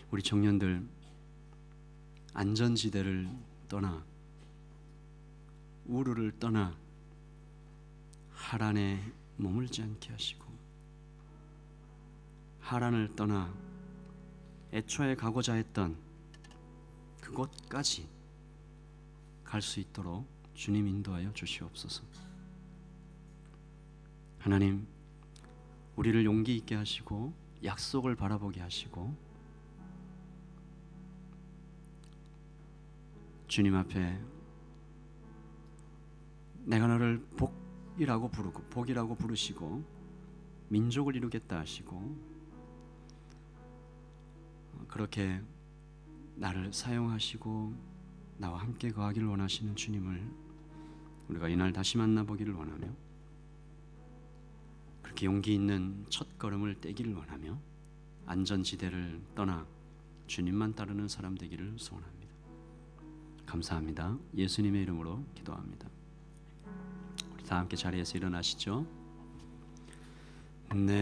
A: 우리 청년들 안전지대를 떠나 우르를 떠나 하란에 머물지 않게 하시고, 하란을 떠나 애초에 가고자 했던 그곳까지 갈 수 있도록 주님 인도하여 주시옵소서. 하나님, 우리를 용기 있게 하시고 약속을 바라보게 하시고 주님 앞에 내가 너를 복이라고 부르고 복이라고 부르시고 민족을 이루겠다 하시고 그렇게 나를 사용하시고 나와 함께 거하기를 원하시는 주님을 우리가 이날 다시 만나보기를 원하며 그렇게 용기 있는 첫 걸음을 떼기를 원하며 안전지대를 떠나 주님만 따르는 사람 되기를 소원합니다. 감사합니다. 예수님의 이름으로 기도합니다. 우리 다 함께 자리에서 일어나시죠. 내